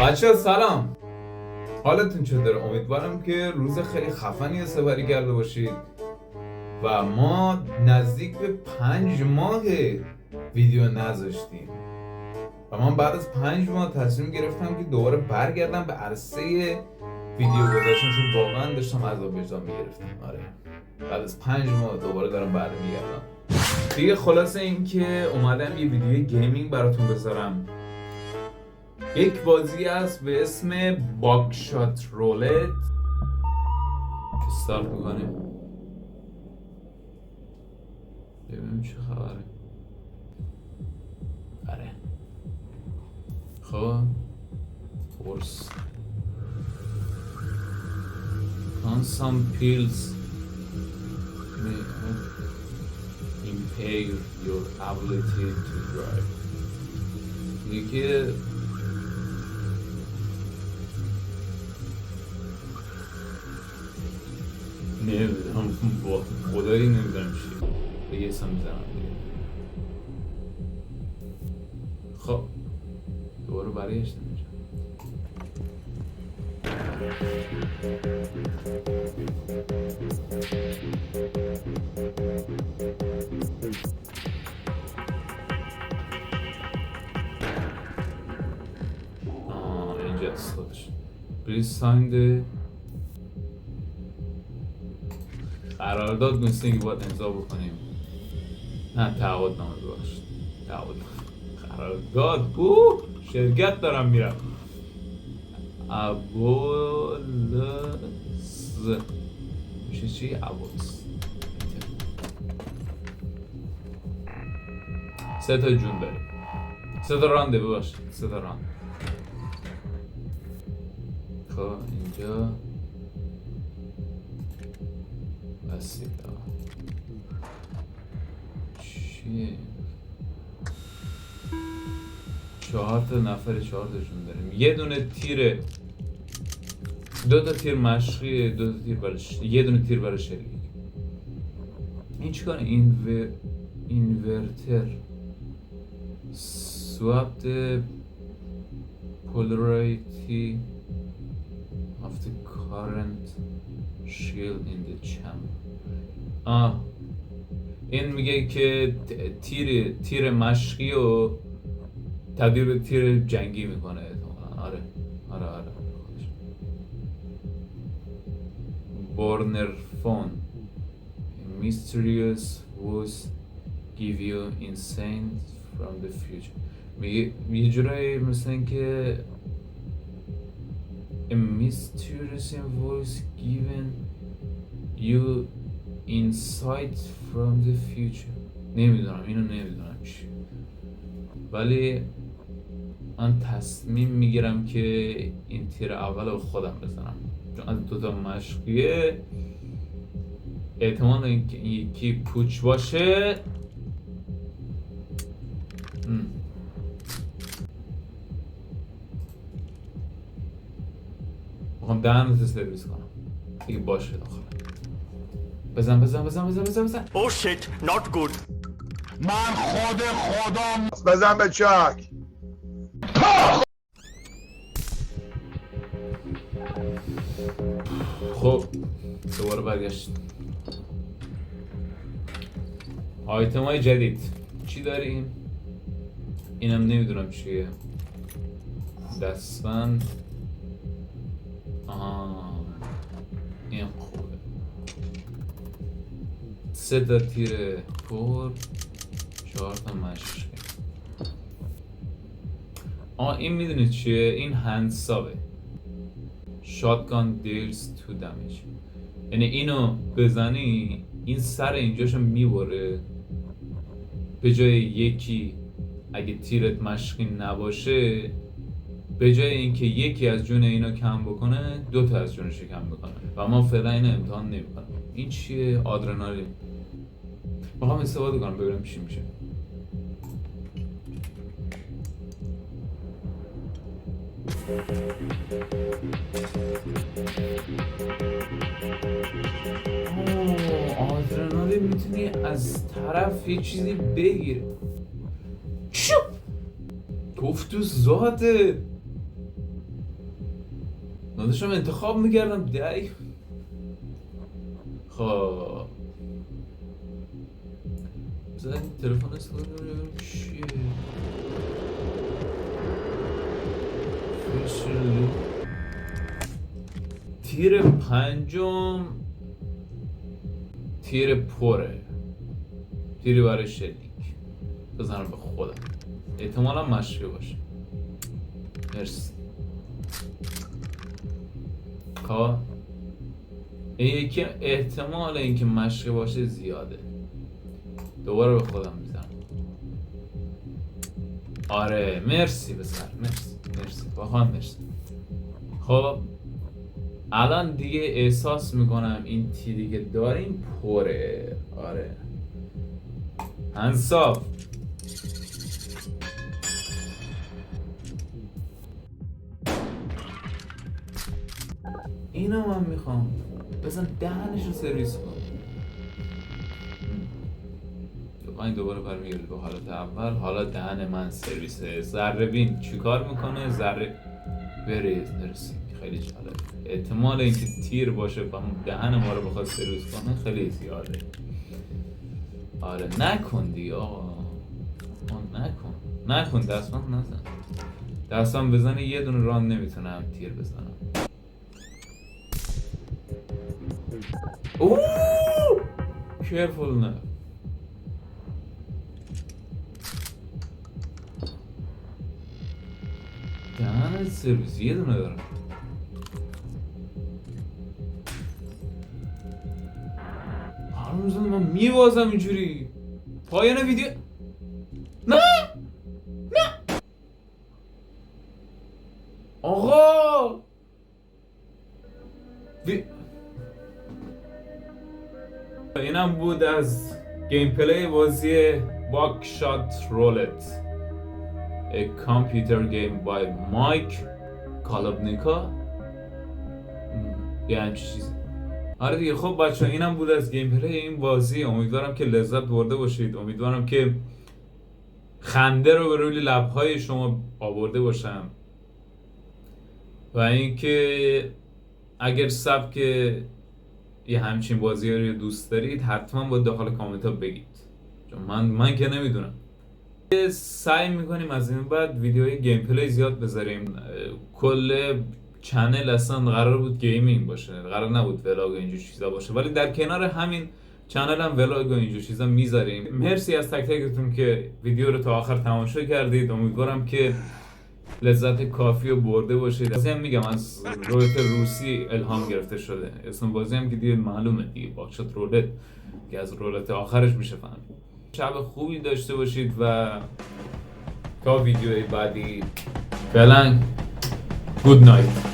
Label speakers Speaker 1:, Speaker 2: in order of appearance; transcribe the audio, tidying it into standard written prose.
Speaker 1: بچه سلام، حالتون چطوره؟ امیدوارم که روز خیلی خفنی سپری کرده باشید و ما نزدیک به 5 ماه ویدیو نذاشتیم و من بعد از 5 ماه تصمیم گرفتم که دوباره برگردم به عرصه ویدیو گذاشتن، چون واقعا داشتم عذاب وجدان میگرفتم. آره، بعد از 5 ماه دوباره دارم برمیگردم دیگه. خلاصه این که اومدم یه ویدیو گیمینگ براتون بذارم. یک بازی است به اسم باکشات رولت. استارت میکنیم ببینیم چه خبره. آره خب force on some pills may impair your ability to drive. دیگه نمیدونم، با خدایی نمیدونم چی به یه سم میزنم دیگه. خب دوباره برگشتم اینجا. اینجا است خودش. Please sign the قرارداد مثل اینکه باید امضا بکنیم. نه تعهدنامه، ببخشید قرارداد. شرکت دارم میرم. ابولز میشه چی؟ ابولز 3 تا جون داریم، 3 تا رانده، ببخشید 3 تا راند. خب اینجا بسید چیه؟ 4 تا نفر، 4 تا جون داریم. یه دونه تیر، 2 تا تیر مشقی، 2 تا تیر برای یه دونه تیر برای شلیک. این چیکار؟ اینورتر swap the polarity of the current shield in the chamber. این میگه که تیر مشقی رو تبدیل به تیر جنگی میکنه. آره Burner phone. A mysterious voice give you insight from the future. میگه یه جورایی مثل این که A mysterious voice given you insight from the future. نمیدونم چی، ولی من تصمیم میگیرم که این تیر اول رو خودم بزنم، چون از 2 تا مشقیه احتمال اینکه این یکی پوچ باشه. میخوام دهنت سرویس کنم دیگه. باشه داخل بزن.
Speaker 2: Oh shit, not good.
Speaker 3: من خودم بزن به چک.
Speaker 1: خب دوباره برگشت. آیتم های جدید چی داریم؟ اینم نمیدونم چیه. دستبند. این خوبه. 3 تا تیر پر، 4 تا مشقی. این میدونید چیه؟ این هندسابه. shotgun deals 2 damage. یعنی اینو بزنی این سر اینجاشو میبره، به جای یکی اگه تیرت مشقی نباشه، به جای اینکه یکی از جون اینو کم بکنه 2 تا از جونش کم بکنه. و ما فعلا اینو امتحان نمی‌کنم. این چیه؟ آدرنالین. میخوام استفاده کنم ببینم چی میشه. آدرنالین میتونی از طرف یه چیزی بگیری. شو توف تو ذاته. من داشتم انتخاب میکردم دی. خب بذار این تلفن استفاده ببینم چیه. فیشلی تیر پنجم تیر پره، تیری برای شلیک. بزنم به خودم، احتمالا مشقی باشه. مرسی. خب این یکی احتمال اینکه مشقی باشه زیاده. دوباره به خودم میزنم. آره مرسی بسر، مرسی واقعا مرسی. خب الان دیگه احساس میکنم این تیری که داریم پره. آره انصاف. اینو من میخوام بزن دهنش رو سرویس کنم. این دوباره برمیگرده به حالت اول. حالا دهن من سرویسه. ذره بین چیکار میکنه؟ ذره بریز نرسیم. خیلی جالب. احتمال اینکه تیر باشه و دهن ما رو بخواد سرویس کنه خیلی زیاده. آره نکن دیگه آقا، نکن دستم نزن. دستم بزنه یه دونه ران نمیتونم تیر بزنم. اوه careful نه. دهن سرویس یه دونه دارم. هرمزون من میوازم اینجوری. پایان ویدیو. نه آقا اینم بود از گیم پلی بازی باکشات رولت، a computer game by Mike Kalabnika. یه همچی چیزی. آره دیگه. خب بچه اینم بود از گیم پلی این بازی. امیدوارم که لذت برده باشید. امیدوارم که خنده رو به روی لبهای شما آورده باشم و اینکه اگر سبک یه همچین بازی رو دوست دارید حتما با داخل کامنت ها بگید، چون من که نمیدونم. سعی میکنیم از این بعد ویدیوهای گیم پلی زیاد بذاریم. کل چنل اصلا قرار بود گیمینگ باشه، قرار نبود ولاگ و اینجور چیزا باشه، ولی در کنار همین چنل هم ولاگ و اینجور چیزا میذاریم. مرسی از تک تکتون که ویدیو رو تا آخر تماشا کردید. امیدوارم که لذت کافی رو برده باشید. بازی هم میگم از رولت روسی الهام گرفته شده. اسم بازی هم که دیگه معلومه دیگه، باکشات رولت که از رولت آخرش میشه فهمید. شب خوبی داشته باشید و تا ویدیوی بعدی فعلا گود نایت.